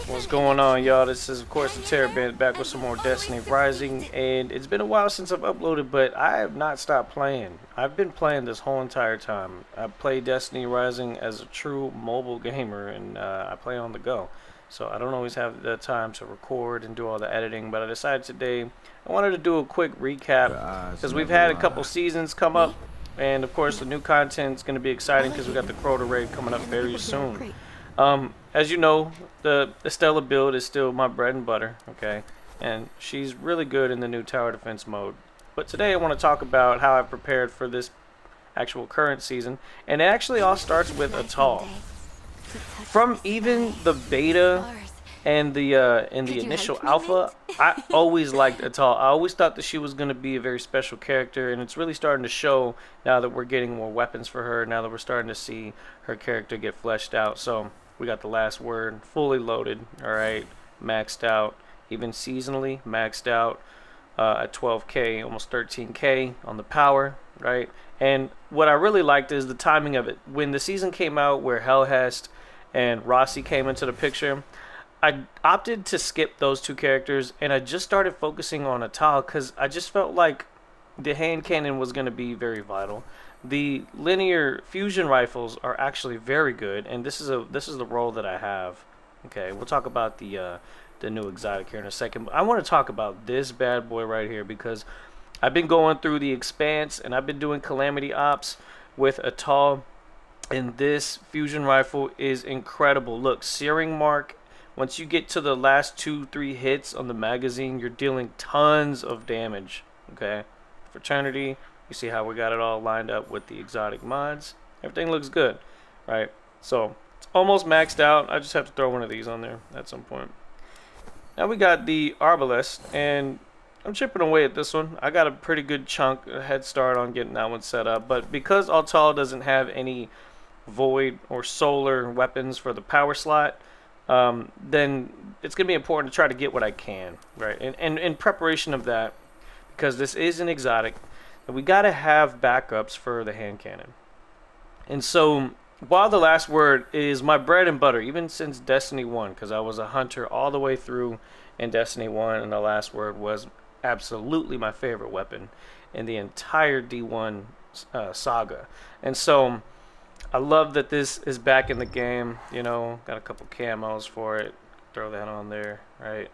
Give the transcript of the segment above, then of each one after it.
What's going on, y'all? This is, of course, the Terror Band back with some more Destiny Rising, and it's been a while since I've uploaded, but I have not stopped playing. I've been playing this whole entire time. I play Destiny Rising as a true mobile gamer, and I play on the go. So I don't always have the time to record and do all the editing, but I decided today I wanted to do a quick recap Your eyes because we've never had a couple lie. seasons come up, and of course the new content is going to be I exciting like because we it. got the Crota raid coming up And I think very we're doing soon. great. As you know, the Estella build is still my bread and butter, okay? And she's really good in the new tower defense mode. But today I want to talk about how I prepared for this actual current season. And it actually I all wish we starts could with fly Attal. someday. To touch From the even sky, the the beta stars. and the Could you initial hype me a alpha, bit? I always liked Attal. I always thought that she was going to be a very special character, and it's really starting to show now that we're getting more weapons for her, now that we're starting to see her character get fleshed out. So we got the last word fully loaded, all right, maxed out, even seasonally maxed out at 12k, almost 13k on the power, right? And what I really liked is the timing of it. When the season came out where Hellhest and Rossi came into the picture, I opted to skip those two characters and I just started focusing on Attal because I just felt like the hand cannon was going to be very vital. The linear fusion rifles are actually very good, and this is the role that I have. Okay, we'll talk about the new exotic here in a second. But I want to talk about this bad boy right here because I've been going through the expanse and I've been doing calamity ops with Attal, and this fusion rifle is incredible. Look, searing mark. Once you get to the last 2-3 hits on the magazine, you're dealing tons of damage. Okay, fraternity. You see how we got it all lined up with the exotic mods. Everything looks good, right? So it's almost maxed out. I just have to throw one of these on there at some point. Now we got the Arbalest, and I'm chipping away at this one. I got a pretty good chunk, a head start on getting that one set up. But because Altal doesn't have any void or solar weapons for the power slot, then it's going to be important to try to get what I can, right? And in preparation of that, because this is an exotic, we got to have backups for the hand cannon. And so, while the last word is my bread and butter, even since Destiny 1, because I was a hunter all the way through in Destiny 1, and the last word was absolutely my favorite weapon in the entire D1 saga. And so, I love that this is back in the game. You know, got a couple camos for it. Throw that on there, right?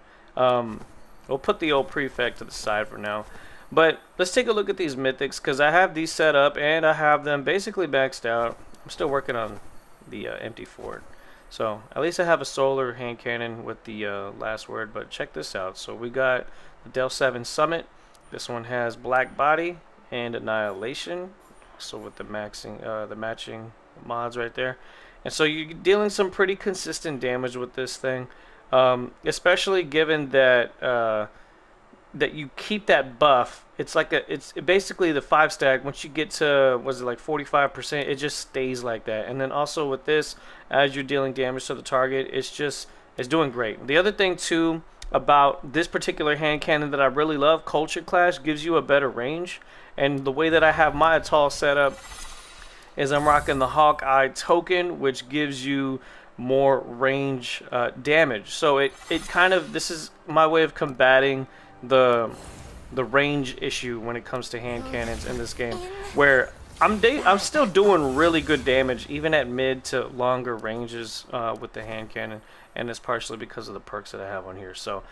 We'll put the old prefect to the side for now. But let's take a look at these mythics because I have these set up and I have them basically maxed out. I'm still working on the empty fort. So at least I have a solar hand cannon with the last word. But check this out. So we got the Del 7 Summit. This one has black body and annihilation. So with the matching mods right there. And so you're dealing some pretty consistent damage with this thing. Especially given that that you keep that buff. It's like it's basically the 5 stack. Once you get to, was it like 45%, it just stays like that. And then also with this, as you're dealing damage to the target, it's doing great. The other thing too about this particular hand cannon that I really love, Culture Clash, gives you a better range. And the way that I have my Attal set up is I'm rocking the Hawkeye token, which gives you more range damage. So it kind of, this is my way of combating the range issue when it comes to hand cannons in this game, where I'm still doing really good damage even at mid to longer ranges with the hand cannon, and it's partially because of the perks that I have on here. So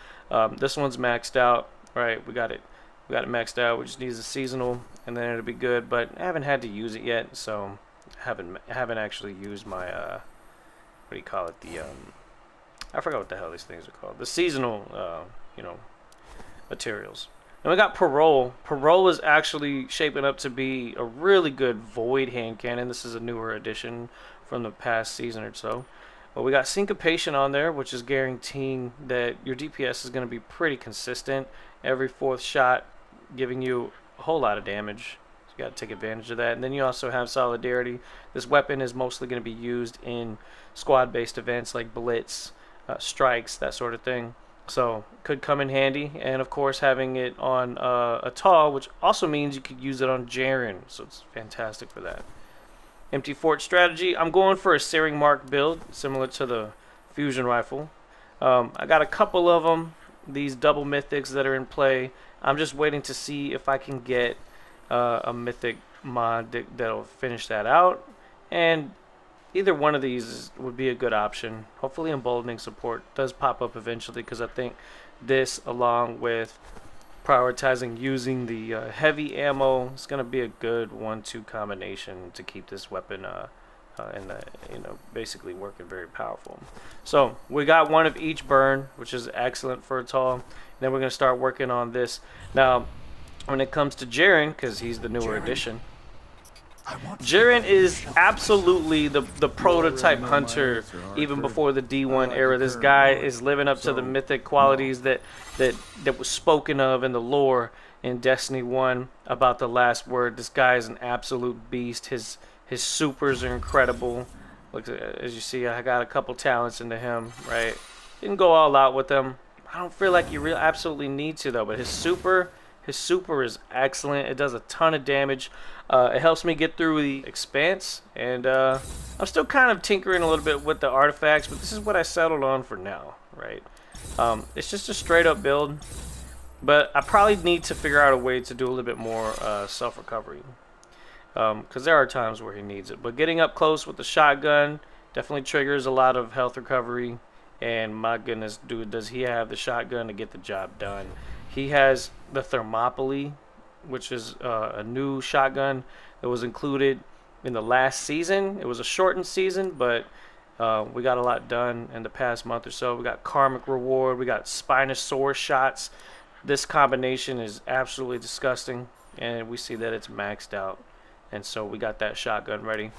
this one's maxed out, right? We got it maxed out. We just need the seasonal, and then it'll be good. But I haven't had to use it yet, so I haven't actually used my what do you call it? The I forgot what the hell these things are called. The seasonal, you know, materials. And we got Parole. Parole is actually shaping up to be a really good void hand cannon. This is a newer addition from the past season or so. But we got Syncopation on there, which is guaranteeing that your DPS is going to be pretty consistent. Every fourth shot giving you a whole lot of damage. So you got to take advantage of that. And then you also have Solidarity. This weapon is mostly going to be used in squad-based events like Blitz, strikes, that sort of thing. So could come in handy, and of course having it on Attal, which also means you could use it on Jiren, so it's fantastic for that. Empty fort strategy. I'm going for a searing mark build, similar to the fusion rifle. I got a couple of them, these double mythics that are in play. I'm just waiting to see if I can get a mythic mod that'll finish that out, and either one of these would be a good option. Hopefully emboldening support does pop up eventually, because I think this, along with prioritizing using the heavy ammo, is going to be a good 1-2 combination to keep this weapon and basically working very powerful. So we got one of each burn, which is excellent for Attal. Then we're going to start working on this. Now, when it comes to Jiren, because he's the newer addition, Jiren is absolutely the prototype hunter even before the D1 era. This guy is living up to the mythic qualities that was spoken of in the lore in Destiny 1 about the last word. This guy is an absolute beast. His supers are incredible. Look, as you see, I got a couple talents into him, right? Didn't go all out with them. I don't feel like you absolutely need to, though. But his super is excellent. It does a ton of damage. It helps me get through the expanse, and I'm still kind of tinkering a little bit with the artifacts, but this is what I settled on for now, right? It's just a straight up build, but I probably need to figure out a way to do a little bit more self-recovery, because there are times where he needs it. But getting up close with the shotgun definitely triggers a lot of health recovery, and my goodness, dude, does he have the shotgun to get the job done. He has the Thermopylae, which is a new shotgun that was included in the last season. It was a shortened season, but we got a lot done in the past month or so. We got Karmic Reward. We got Spinosaurus shots. This combination is absolutely disgusting, and we see that it's maxed out. And so we got that shotgun ready.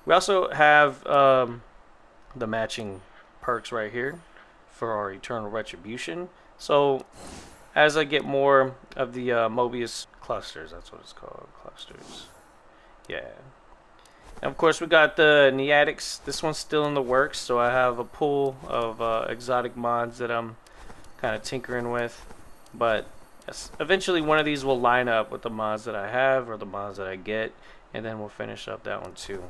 We also have the matching perks right here for our Eternal Retribution. So as I get more of the Mobius clusters, that's what it's called, clusters. Yeah. And of course we got the Neatics. This one's still in the works, so I have a pool of exotic mods that I'm kind of tinkering with. But eventually one of these will line up with the mods that I have or the mods that I get, and then we'll finish up that one too.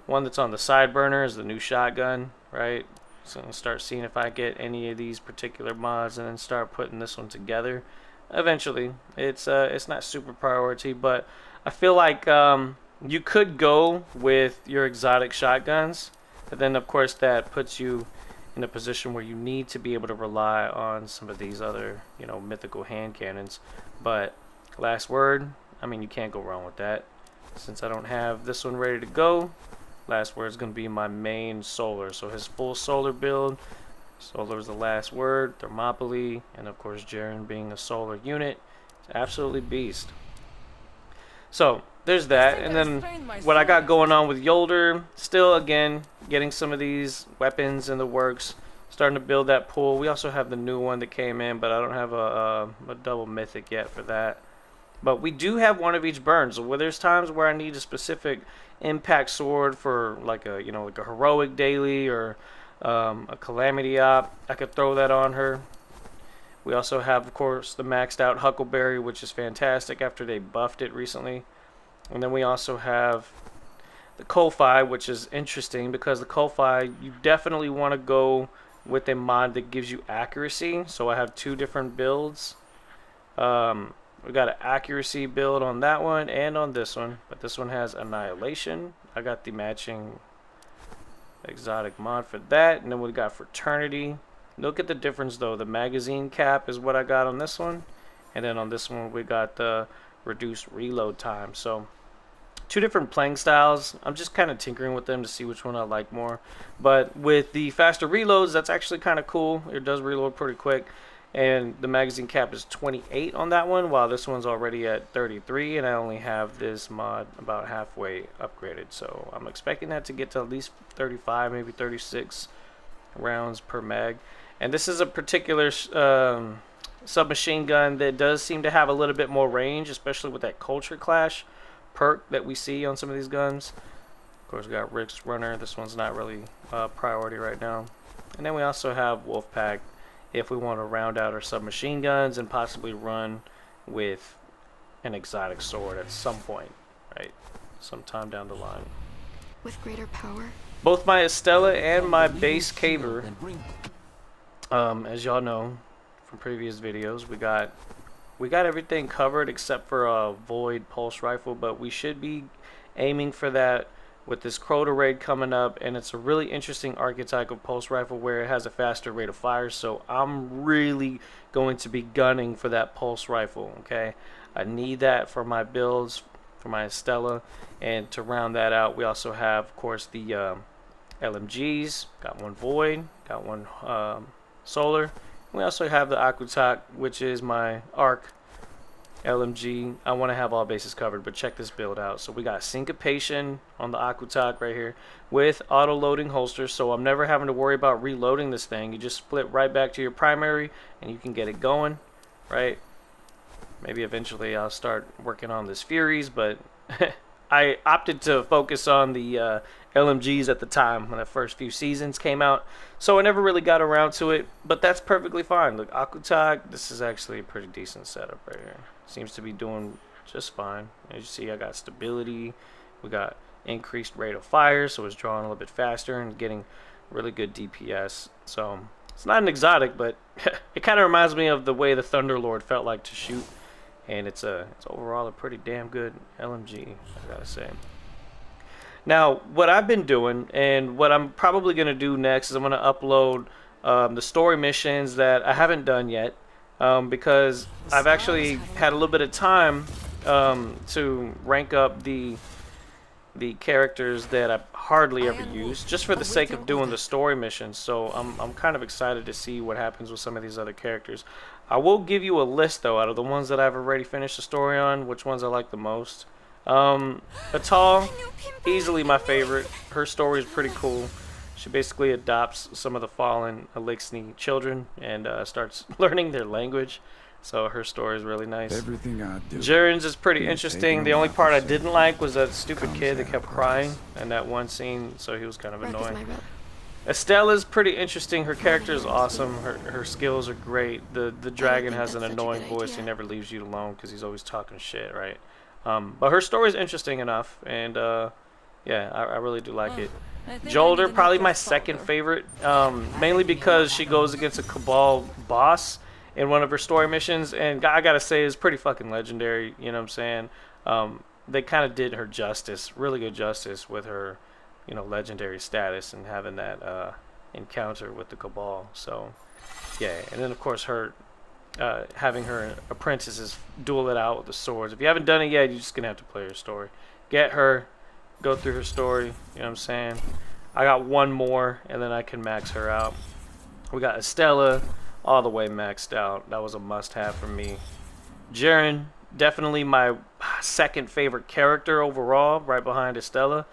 One that's on the side burner is the new shotgun, right? So I'm gonna start seeing if I get any of these particular mods, and then start putting this one together. Eventually, it's not super priority, but I feel like you could go with your exotic shotguns, but then of course that puts you in a position where you need to be able to rely on some of these other, mythical hand cannons. But last word, I mean, you can't go wrong with that. Since I don't have this one ready to go, last word is going to be my main solar. So his full solar build, solar is the last word, Thermopylae, and of course Jiren being a solar unit, it's absolutely beast. So there's that, and then what I got going on with Yeler, still again getting some of these weapons in the works, starting to build that pool. We also have the new one that came in, but I don't have a double mythic yet for that. But we do have one of each burn, so where there's times where I need a specific impact sword for like a like a heroic daily or a calamity op, I could throw that on her. We also have, of course, the maxed out Huckleberry, which is fantastic after they buffed it recently. And then we also have the Ko-Fi, which is interesting because the Ko-Fi, you definitely want to go with a mod that gives you accuracy. So I have two different builds. We got an accuracy build on that one and on this one, but this one has annihilation. I got the matching exotic mod for that, and then we got fraternity. Look at the difference though. The magazine cap is what I got on this one, and then on this one we got the reduced reload time. So two different playing styles. I'm just kind of tinkering with them to see which one I like more. But with the faster reloads, that's actually kind of cool. It does reload pretty quick. And the magazine cap is 28 on that one, while this one's already at 33, and I only have this mod about halfway upgraded. So I'm expecting that to get to at least 35, maybe 36 rounds per mag. And this is a particular submachine gun that does seem to have a little bit more range, especially with that culture clash perk that we see on some of these guns. Of course, we got Rick's Runner. This one's not really a priority right now. And then we also have Wolfpack, if we want to round out our submachine guns and possibly run with an exotic sword at some point, right? Sometime down the line. With greater power? Both my Estella and my base Caver As y'all know from previous videos, we got everything covered except for a void pulse rifle, but we should be aiming for that with this Crota raid coming up, and it's a really interesting archetype of pulse rifle where it has a faster rate of fire, so I'm really going to be gunning for that pulse rifle, okay? I need that for my builds, for my Estella, and to round that out, we also have, of course, the LMGs, got one void, got one solar. We also have the Aquatok, which is my arc LMG. I want to have all bases covered, but check this build out. So we got syncopation on the Aquatok right here with auto loading holsters, so I'm never having to worry about reloading this thing. You just split right back to your primary and you can get it going, right? Maybe eventually I'll start working on this Furies, but I opted to focus on the LMGs at the time when the first few seasons came out, so I never really got around to it, but that's perfectly fine. Look, Aquatok, this is actually a pretty decent setup right here. Seems to be doing just fine. As you see, I got stability, we got increased rate of fire, so it's drawing a little bit faster and getting really good DPS. So it's not an exotic, but it kind of reminds me of the way the Thunderlord felt like to shoot, and it's overall a pretty damn good LMG, I gotta say. Now, what I've been doing, and what I'm probably going to do next, is I'm going to upload the story missions that I haven't done yet, because I've actually had a little bit of time to rank up the characters that I hardly ever use, just for the sake of doing the story missions. So I'm kind of excited to see what happens with some of these other characters. I will give you a list, though, out of the ones that I've already finished the story on, which ones I like the most. Attal, easily my favorite. Her story is pretty cool. She basically adopts some of the fallen Elixni children and starts learning their language. So her story is really nice. Everything I do. Jiren's is pretty interesting. The only part I didn't like was that stupid kid that kept crying in that one scene, so he was kind of annoying. Estella's pretty interesting. Her character is awesome. Her skills are great. The dragon has an annoying voice. He never leaves you alone because he's always talking shit, right? But her story is interesting enough, and yeah, I really do like it. Jolder, probably my second favorite, mainly because she goes against a Cabal boss in one of her story missions, and I gotta say, it's pretty fucking legendary, you know what I'm saying? They kind of did her justice, really good justice with her, you know, legendary status and having that encounter with the Cabal. So, yeah, and then of course her having her apprentices duel it out with the swords. If you haven't done it yet, you're just gonna have to play her story. Get her, go through her story, you know what I'm saying? I got one more, and then I can max her out. We got Estella, all the way maxed out. That was a must-have for me. Jiren, definitely my second favorite character overall, right behind Estella.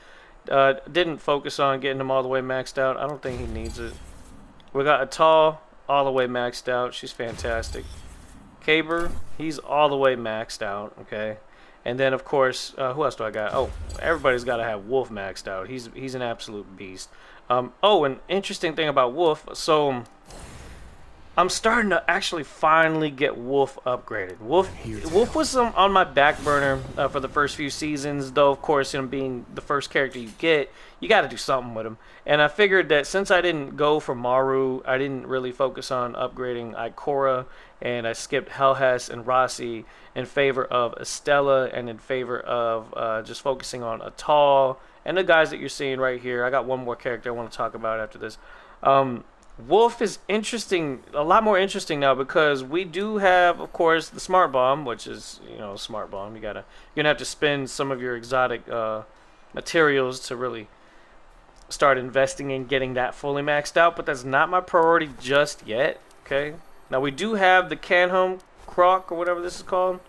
Didn't focus on getting him all the way maxed out. I don't think he needs it. We got Attal, all the way maxed out. She's fantastic. Caber, he's all the way maxed out, okay? And then, of course, who else do I got? Oh, everybody's got to have Wolf maxed out. He's an absolute beast. Oh, an interesting thing about Wolf, so I'm starting to actually finally get Wolf upgraded. Wolf was on my back burner for the first few seasons, though, of course, him being the first character you get, you got to do something with him. And I figured that since I didn't go for Maru, I didn't really focus on upgrading Ikora, and I skipped Helhess and Rossi in favor of Estella and in favor of just focusing on Attal and the guys that you're seeing right here. I got one more character I want to talk about after this. Wolf is interesting, a lot more interesting now, because we do have, of course, the Smart Bomb, which is, you know, Smart Bomb. You're gonna have to spend some of your exotic materials to really start investing in getting that fully maxed out, but that's not my priority just yet. Okay, now we do have the Canhome Croc, or whatever this is called,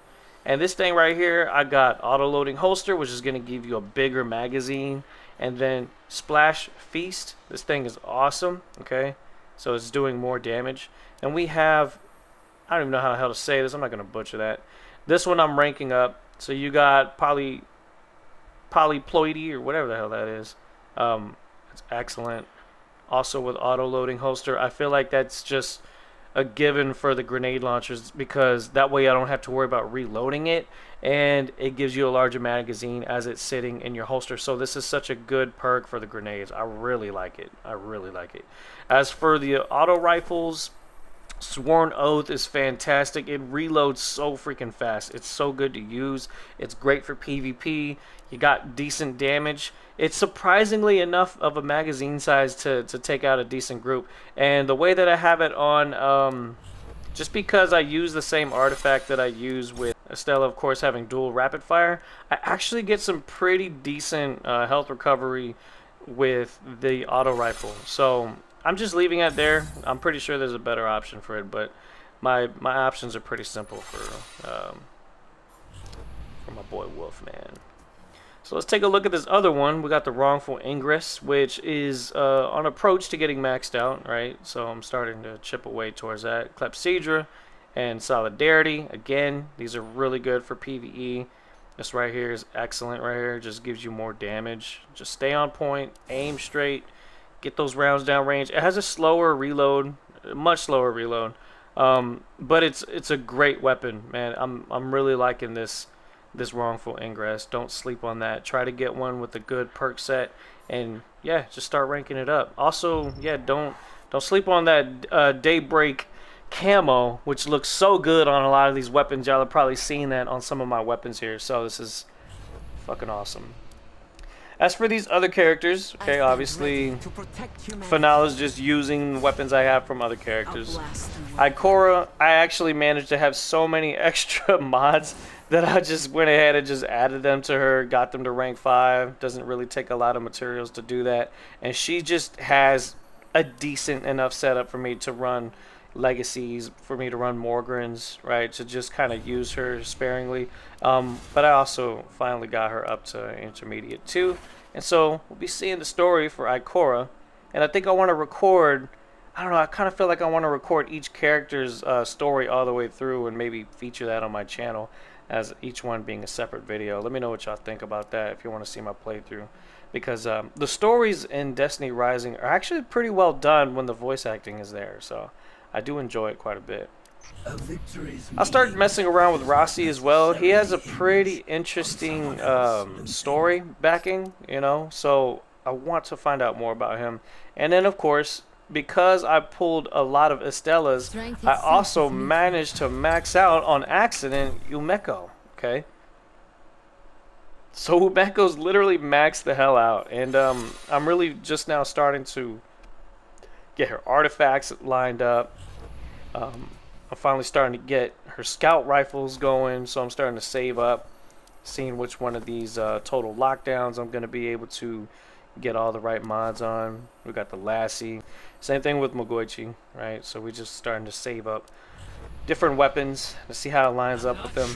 and this thing right here, I got auto loading holster, which is gonna give you a bigger magazine, and then Splash Feast. This thing is awesome. Okay, so it's doing more damage, and we have, I don't even know how the hell to say this, I'm not gonna butcher that. This one I'm ranking up. So you got Polyploidy, or whatever the hell that is. It's excellent. Also with auto loading holster, I feel like that's just a given for the grenade launchers, because that way I don't have to worry about reloading it, and it gives you a larger magazine as it's sitting in your holster. So this is such a good perk for the grenades. I really like it. I really like it. As for the auto rifles, Sworn Oath is fantastic. It reloads so freaking fast. It's so good to use. It's great for PvP. You got decent damage. It's surprisingly enough of a magazine size to take out a decent group. And the way that I have it on, just because I use the same artifact that I use with Estella, of course, having dual rapid fire, I actually get some pretty decent health recovery with the auto rifle. So I'm just leaving it there. I'm pretty sure there's a better option for it, but my options are pretty simple for my boy Wolfman. So let's take a look at this other one. We got the Wrongful Ingress, which is on approach to getting maxed out, right? So I'm starting to chip away towards that. Clepsydra and Solidarity. Again, these are really good for PvE. This right here is excellent right here. Just gives you more damage. Just stay on point, aim straight, get those rounds down range. It has a slower reload, much slower reload, but it's a great weapon, man. I'm really liking this Wrongful Ingress. Don't sleep on that. Try to get one with a good perk set, and yeah, just start ranking it up. Also, yeah, don't sleep on that Daybreak camo, which looks so good on a lot of these weapons. Y'all have probably seen that on some of my weapons here, so this is fucking awesome. As for these other characters, okay, obviously Fanal is just using weapons I have from other characters. Ikora, I actually managed to have so many extra mods that I just went ahead and just added them to her, got them to rank 5. Doesn't really take a lot of materials to do that, and she just has a decent enough setup for me to run legacies, for me to run Morgrins, right, to just kind of use her sparingly. But I also finally got her up to intermediate 2, and so we'll be seeing the story for Ikora. And I think I want to record, I don't know, I kind of feel like I want to record each character's story all the way through and maybe feature that on my channel as each one being a separate video. Let me know what y'all think about that if you want to see my playthrough, because the stories in Destiny Rising are actually pretty well done when the voice acting is there, so I do enjoy it quite a bit. I started messing around with Rossi as well. He has a pretty interesting story backing, you know, so I want to find out more about him. And then, of course, because I pulled a lot of Estella's, I also managed to max out on accident Umeko, okay? So Umeko's literally maxed the hell out, and I'm really just now starting to get her artifacts lined up. I'm finally starting to get her scout rifles going, so I'm starting to save up, seeing which one of these total lockdowns I'm going to be able to get all the right mods on. We got the Lassie. Same thing with Mogoichi, right? So we're just starting to save up different weapons to see how it lines up with them.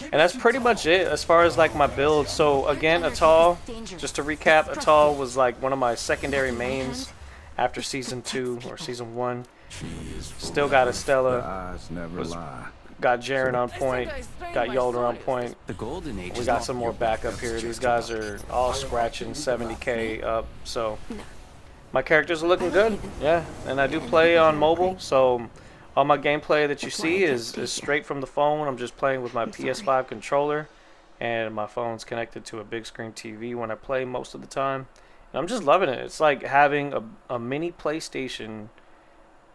And that's pretty much it as far as like my build. So again, Attal, just to recap, Attal was like one of my secondary mains after season 2 or season 1. Still got Estella, got Jiren on point, got Yeler on point. We got some more backup here. These guys are all scratching 70k up, so my characters are looking good. Yeah, and I do play on mobile, so all my gameplay that you see is straight from the phone. I'm just playing with my PS5 controller, and my phone's connected to a big screen TV when I play most of the time. And I'm just loving it. It's like having a mini PlayStation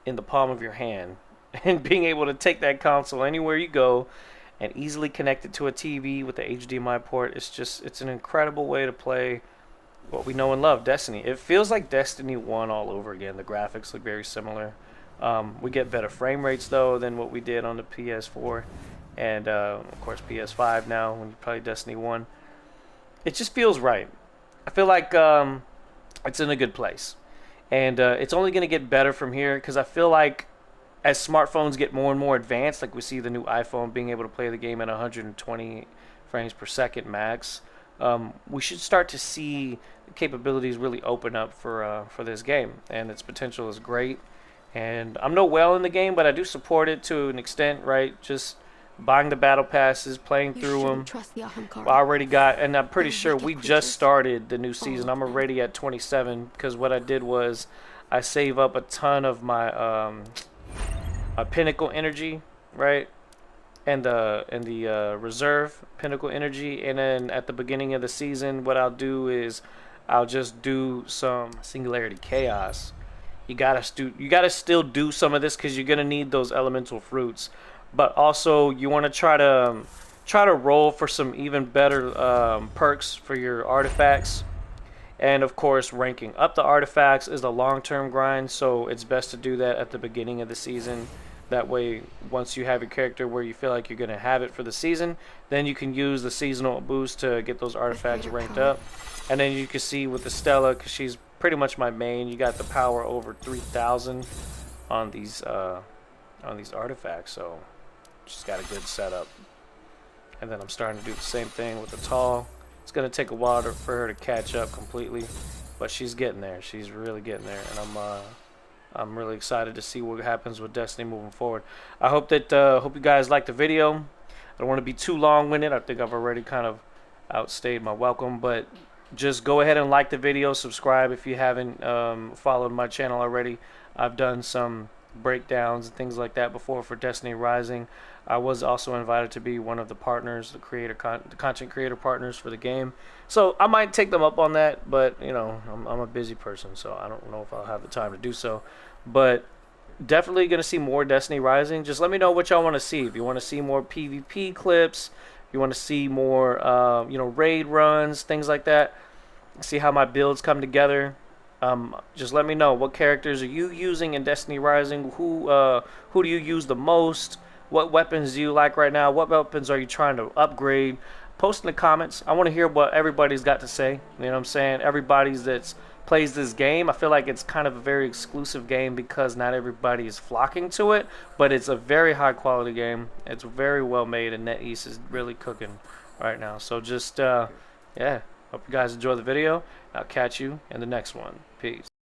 in the palm of your hand and being able to take that console anywhere you go and easily connect it to a TV with the HDMI port. It's an incredible way to play what we know and love, Destiny. It feels like Destiny 1 all over again. The graphics look very similar. We get better frame rates though than what we did on the PS4 and of course PS5 now when you play Destiny 1. It just feels right. I feel like it's in a good place. And it's only going to get better from here, because I feel like as smartphones get more and more advanced, like we see the new iPhone being able to play the game at 120 frames per second max, we should start to see the capabilities really open up for this game. And its potential is great. And I'm no whale in the game, but I do support it to an extent, right? Just buying the battle passes, playing through them. I already got, and I'm pretty sure we just started the new season. I'm already at 27, because what I did was I save up a ton of my Pinnacle Energy, right? And the reserve Pinnacle Energy, and then at the beginning of the season, what I'll do is I'll just do some Singularity Chaos. You gotta still do some of this because you're gonna need those elemental fruits, but also you want to try to roll for some even better perks for your artifacts. And of course, ranking up the artifacts is a long-term grind, so it's best to do that at the beginning of the season. That way, once you have your character where you feel like you're going to have it for the season, then you can use the seasonal boost to get those artifacts ranked up. And then you can see with the Stella, because she's pretty much my main, you got the power over 3,000 on these artifacts, so she's got a good setup. And then I'm starting to do the same thing with the Attal. It's gonna take a while for her to catch up completely, but she's getting there. She's really getting there, and I'm really excited to see what happens with Destiny moving forward. I hope that hope you guys like the video. I don't want to be too long-winded. I think I've already kind of outstayed my welcome, but just go ahead and like the video, subscribe if you haven't followed my channel already. I've done some breakdowns and things like that before for Destiny Rising. I was also invited to be one of the partners, the content creator partners for the game. So I might take them up on that, but you know, I'm a busy person, so I don't know if I'll have the time to do so. But definitely gonna see more Destiny Rising. Just let me know what y'all want to see. If you want to see more PvP clips, if you want to see more, you know, raid runs, things like that. See how my builds come together. Just let me know what characters are you using in Destiny Rising. Who do you use the most? What weapons do you like right now? What weapons are you trying to upgrade? Post in the comments. I want to hear what everybody's got to say. You know what I'm saying? Everybody's that's plays this game. I feel like it's kind of a very exclusive game because not everybody is flocking to it, but it's a very high quality game. It's very well made, and NetEase is really cooking right now. So just yeah, hope you guys enjoy the video. I'll catch you in the next one. Peace.